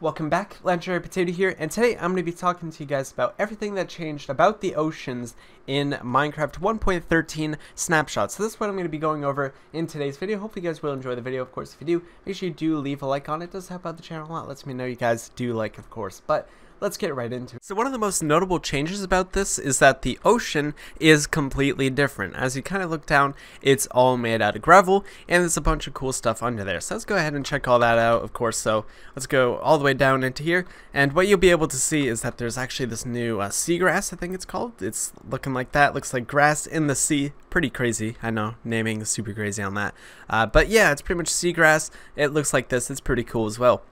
Welcome back, Legendary Potato here, and today I'm going to be talking to you guys about everything that changed about the oceans in Minecraft 1.13 Snapshot. So this is what I'm going to be going over in today's video. Hopefully you guys will enjoy the video. Of course, if you do, make sure you do leave a like on it. It does help out the channel a lot. Lets me know you guys do like, of course. But let's get right into it. So one of the most notable changes about this is that the ocean is completely different. As you kind of look down, it's all made out of gravel, and there's a bunch of cool stuff under there. So let's go ahead and check all that out, of course. So let's go all the way down into here, and what you'll be able to see is that there's actually this new seagrass, I think it's called. It's looking like that. Looks like grass in the sea. Pretty crazy. I know, naming is super crazy on that. But yeah, it's pretty much seagrass. It looks like this. It's pretty cool as well.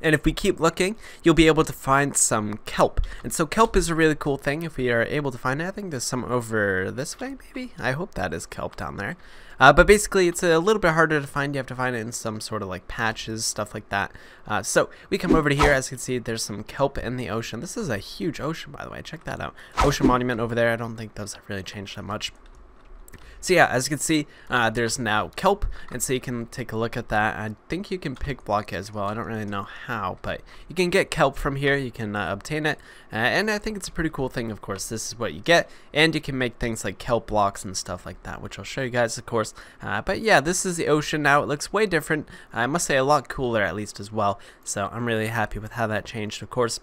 And if we keep looking, you'll be able to find some kelp. And so kelp is a really cool thing if we are able to find it. I think there's some over this way, maybe? I hope that is kelp down there. But basically, it's a little bit harder to find. You have to find it in some sort of like patches, stuff like that. So we come over to here. As you can see, there's some kelp in the ocean. This is a huge ocean, by the way. Check that out. Ocean monument over there. I don't think those have really changed that much. So yeah, as you can see, there's now kelp, and so you can take a look at that. I think you can pick block it as well. I don't really know how, but you can get kelp from here. You can obtain it, and I think it's a pretty cool thing. Of course, this is what you get, and you can make things like kelp blocks and stuff like that, which I'll show you guys, of course. But yeah, this is the ocean now. It looks way different. I must say a lot cooler, at least, as well. So I'm really happy with how that changed, of course.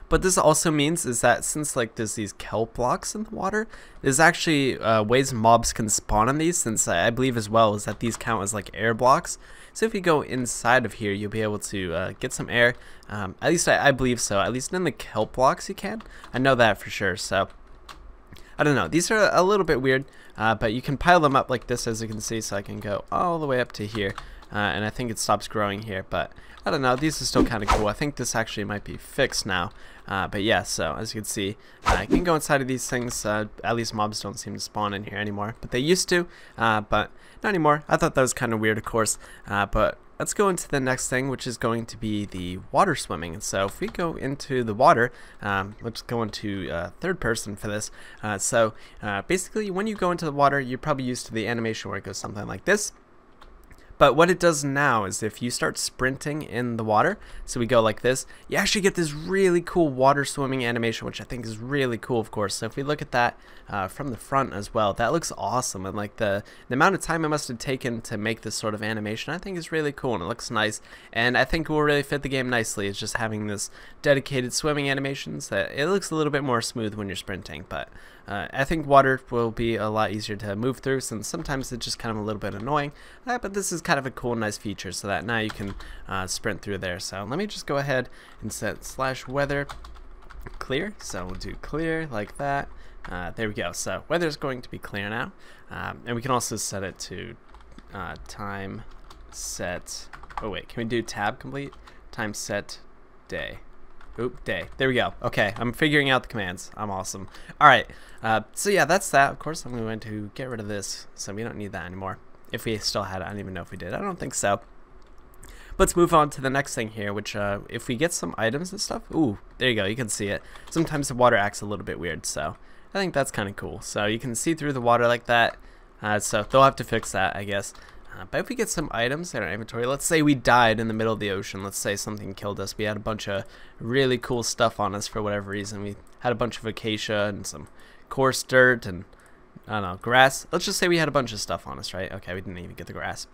But this also means is that since like there's these kelp blocks in the water, there's actually ways mobs can spawn on these, since I believe as well is that these count as like air blocks. So if you go inside of here, you'll be able to get some air. At least I believe so. At least in the kelp blocks you can. I know that for sure. So I don't know. These are a little bit weird, but you can pile them up like this, as you can see. So I can go all the way up to here. And I think it stops growing here, but I don't know, these are still kind of cool. I think this actually might be fixed now, but yeah, so as you can see, I can go inside of these things. At least mobs don't seem to spawn in here anymore, but they used to, but not anymore. I thought that was kind of weird, of course, but let's go into the next thing, which is going to be the water swimming. And so if we go into the water, let's go into third person for this. Basically, when you go into the water, you're probably used to the animation where it goes something like this. But what it does now is if you start sprinting in the water, so we go like this, you actually get this really cool water swimming animation, which I think is really cool, of course. So if we look at that from the front as well, that looks awesome. And like the amount of time it must have taken to make this sort of animation, I think is really cool, and it looks nice. And I think it will really fit the game nicely. It's just having this dedicated swimming animations that it looks a little bit more smooth when you're sprinting. But I think water will be a lot easier to move through, since sometimes it's just kind of a little bit annoying. But this is kind of a cool, nice feature, so that now you can sprint through there. So let me just go ahead and set /weather clear. So we'll do clear like that. There we go. So weather's going to be clear now, and we can also set it to time set. Oh wait, can we do tab complete? Time set day. Oop, day. There we go. Okay, I'm figuring out the commands. I'm awesome. Alright, so yeah, that's that. Of course, I'm going to get rid of this, so we don't need that anymore. If we still had it, I don't even know if we did. I don't think so. Let's move on to the next thing here, which if we get some items and stuff, ooh, there you go, you can see it. Sometimes the water acts a little bit weird, so I think that's kind of cool. So you can see through the water like that, so they'll have to fix that, I guess. But if we get some items in our inventory, let's say we died in the middle of the ocean, let's say something killed us, we had a bunch of really cool stuff on us for whatever reason, we had a bunch of acacia and some coarse dirt and, I don't know, grass. Let's just say we had a bunch of stuff on us, right? Okay, we didn't even get the grass.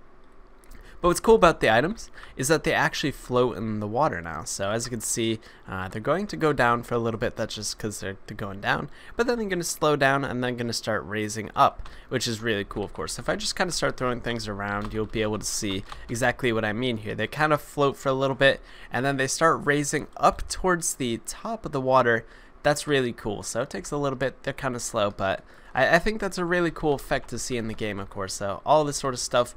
But what's cool about the items is that they actually float in the water now. So as you can see, they're going to go down for a little bit. That's just because they're going down. But then they're going to slow down and then going to start raising up, which is really cool, of course. If I just kind of start throwing things around, you'll be able to see exactly what I mean here. They kind of float for a little bit, and then they start raising up towards the top of the water. That's really cool. So it takes a little bit. They're kind of slow, but I think that's a really cool effect to see in the game, of course. So all this sort of stuff,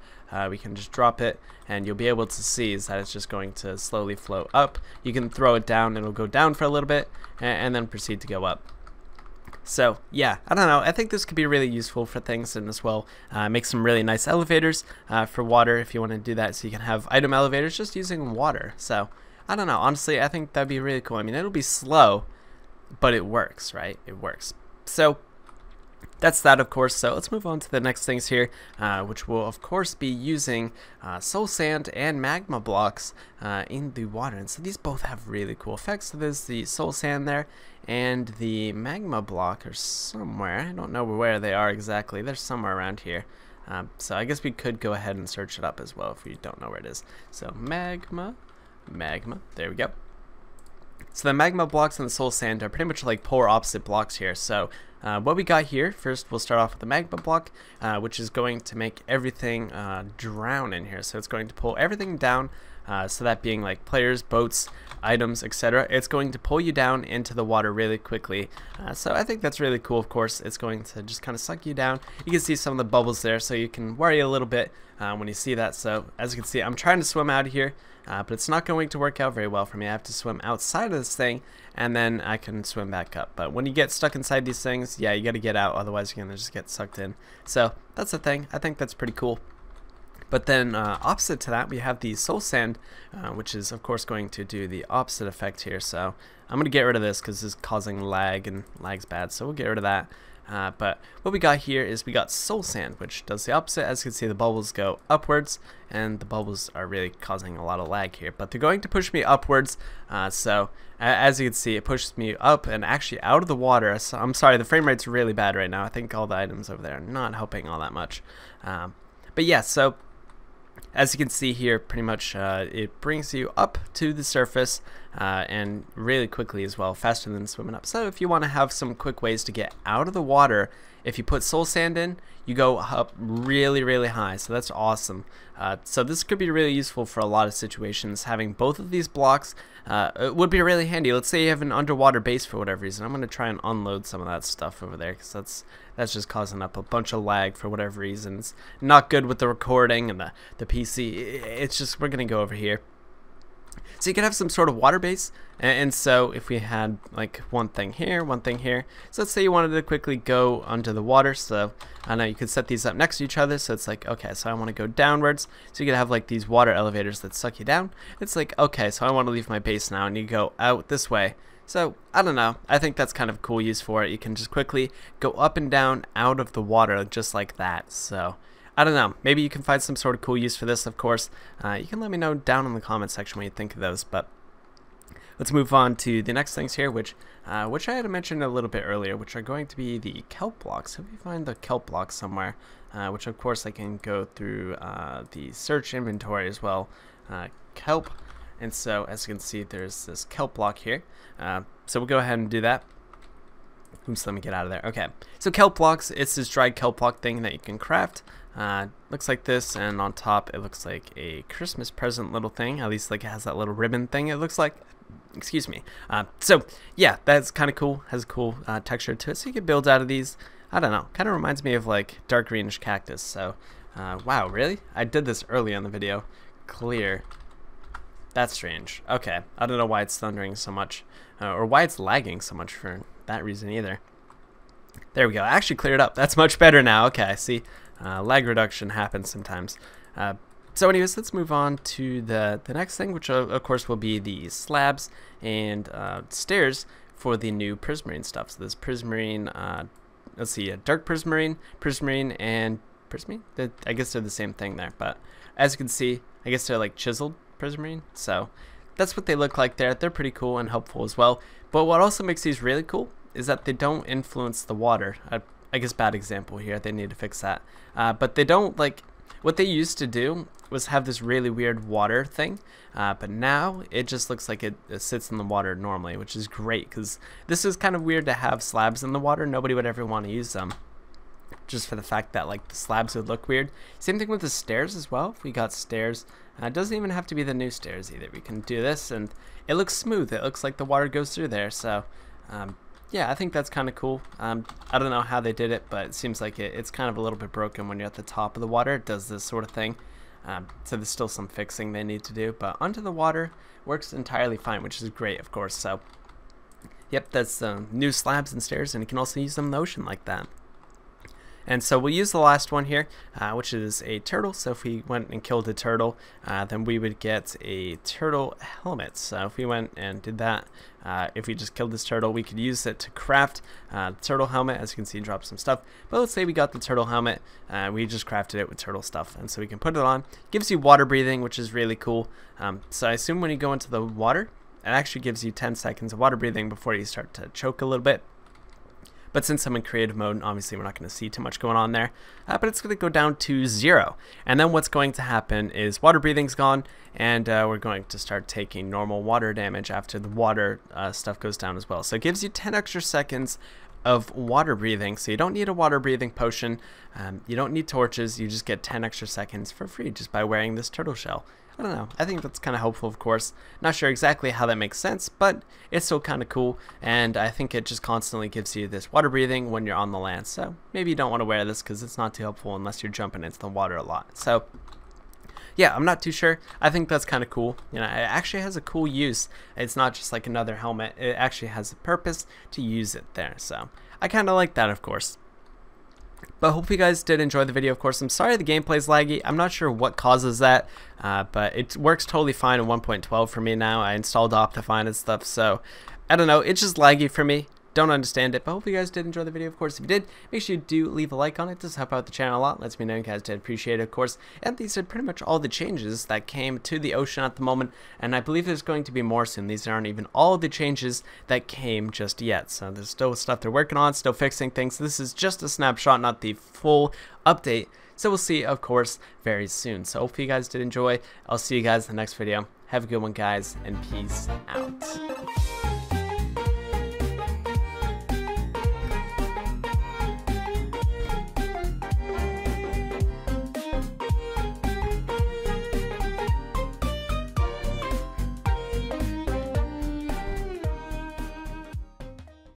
we can just drop it, and you'll be able to see is that it's just going to slowly float up. You can throw it down, and it'll go down for a little bit, and then proceed to go up. So yeah, I don't know, I think this could be really useful for things, and as well make some really nice elevators for water if you want to do that, so you can have item elevators just using water. So I don't know, honestly, I think that'd be really cool. I mean, it'll be slow, but it works, right? It works. So that's that, of course. So let's move on to the next things here, which will of course be using soul sand and magma blocks in the water. And so these both have really cool effects. So there's the soul sand there, and the magma block are somewhere. I don't know where they are exactly. They're somewhere around here. So I guess we could go ahead and search it up as well if we don't know where it is. So magma, there we go. So the magma blocks and the soul sand are pretty much like polar opposite blocks here. So what we got here, first we'll start off with the magma block, which is going to make everything drown in here. So it's going to pull everything down, so that being like players, boats, items, etc. It's going to pull you down into the water really quickly. So I think that's really cool. Of course, it's going to just kind of suck you down. You can see some of the bubbles there, so you can worry a little bit when you see that. So as you can see, I'm trying to swim out of here. But it's not going to work out very well for me. I have to swim outside of this thing, and then I can swim back up. But when you get stuck inside these things, yeah, you got to get out, otherwise you're going to just get sucked in. So that's the thing. I think that's pretty cool. But then opposite to that, we have the soul sand, which is of course going to do the opposite effect here. So I'm going to get rid of this because this is causing lag, and lag's bad, so we'll get rid of that. But what we got here is we got soul sand, which does the opposite. As you can see, the bubbles go upwards, and the bubbles are really causing a lot of lag here, but they're going to push me upwards. So as you can see, it pushes me up and actually out of the water. So I'm sorry, the frame rate's really bad right now. I think all the items over there are not helping all that much. But yeah, so as you can see here, pretty much it brings you up to the surface and really quickly as well, faster than swimming up. So if you want to have some quick ways to get out of the water, if you put soul sand in, you go up really, really high. So that's awesome. So this could be really useful for a lot of situations. Having both of these blocks it would be really handy. Let's say you have an underwater base for whatever reason. I'm going to try and unload some of that stuff over there, because that's just causing up a bunch of lag for whatever reason. It's not good with the recording and the PC. It's just, we're going to go over here. So you can have some sort of water base, and so if we had like one thing here, so let's say you wanted to quickly go under the water. So I know you could set these up next to each other, so it's like, okay, so I want to go downwards, so you could have like these water elevators that suck you down. It's like, okay, so I want to leave my base now, and you go out this way. So I don't know, I think that's kind of a cool use for it. You can just quickly go up and down out of the water just like that. So I don't know, maybe you can find some sort of cool use for this, of course. You can let me know down in the comment section what you think of those. But let's move on to the next things here, which I had mentioned a little bit earlier, which are going to be the kelp blocks. If you find the kelp blocks somewhere, which of course I can go through the search inventory as well, kelp. And so as you can see, there's this kelp block here. So we'll go ahead and do that. Oops, let me get out of there. Okay, so kelp blocks, it's this dried kelp block thing that you can craft. Looks like this, and on top it looks like a Christmas present little thing. At least like it has that little ribbon thing, it looks like. Excuse me. So yeah, that's kind of cool. Has a cool texture to it, so you can build out of these. I don't know, kind of reminds me of like dark greenish cactus. So wow, really? I did this early on the video. Clear. That's strange. Okay, I don't know why it's thundering so much, or why it's lagging so much for that reason either. There we go. I actually cleared up. That's much better now. Okay, I see. Lag reduction happens sometimes. So anyways, let's move on to the next thing, which of course will be the slabs and stairs for the new prismarine stuff. So this prismarine, let's see, a dark prismarine, and prismarine? I guess they're the same thing there, but as you can see, I guess they're like chiseled prismarine. So that's what they look like there. They're pretty cool and helpful as well. But what also makes these really cool is that they don't influence the water. I guess bad example here, they need to fix that. But they don't, like, what they used to do was have this really weird water thing, but now it just looks like it sits in the water normally, which is great, because this is kind of weird to have slabs in the water. Nobody would ever want to use them, just for the fact that like the slabs would look weird. Same thing with the stairs as well. If we got stairs, it doesn't even have to be the new stairs either. We can do this and it looks smooth. It looks like the water goes through there. So yeah, I think that's kind of cool. I don't know how they did it, but it seems like it's kind of a little bit broken when you're at the top of the water. It does this sort of thing. So there's still some fixing they need to do, but under the water works entirely fine, which is great, of course. So yep, that's new slabs and stairs, and you can also use them in the ocean like that. And so we'll use the last one here, which is a turtle. So if we went and killed a turtle, then we would get a turtle helmet. So if we went and did that, if we just killed this turtle, we could use it to craft the turtle helmet. As you can see, drop some stuff. But let's say we got the turtle helmet, we just crafted it with turtle stuff, and so we can put it on. Gives you water breathing, which is really cool. So I assume when you go into the water, it actually gives you 10 seconds of water breathing before you start to choke a little bit. But since I'm in creative mode, obviously we're not going to see too much going on there. But it's going to go down to 0. And then what's going to happen is water breathing's gone, and we're going to start taking normal water damage after the water stuff goes down as well. So it gives you 10 extra seconds of water breathing. So you don't need a water breathing potion. You don't need torches. You just get 10 extra seconds for free just by wearing this turtle shell. I don't know. I think that's kind of helpful, of course. Not sure exactly how that makes sense, but it's still kind of cool. And I think it just constantly gives you this water breathing when you're on the land. So maybe you don't want to wear this because it's not too helpful unless you're jumping into the water a lot. So yeah, I'm not too sure. I think that's kind of cool. You know, it actually has a cool use. It's not just like another helmet. It actually has a purpose to use it there. So I kind of like that, of course. But hope you guys did enjoy the video. Of course, I'm sorry the gameplay's laggy. I'm not sure what causes that, but it works totally fine in 1.12 for me now. I installed Optifine and stuff, so I don't know. It's just laggy for me. Don't understand it, but hope you guys did enjoy the video. Of course, if you did, make sure you do leave a like on it. This helps out the channel a lot. Lets me know you guys did appreciate it, of course. And these are pretty much all the changes that came to the ocean at the moment, and I believe there's going to be more soon. These aren't even all the changes that came just yet, so there's still stuff they're working on, still fixing things. This is just a snapshot, not the full update. So we'll see, of course, very soon. So hopefully you guys did enjoy. I'll see you guys in the next video. Have a good one, guys, and peace out.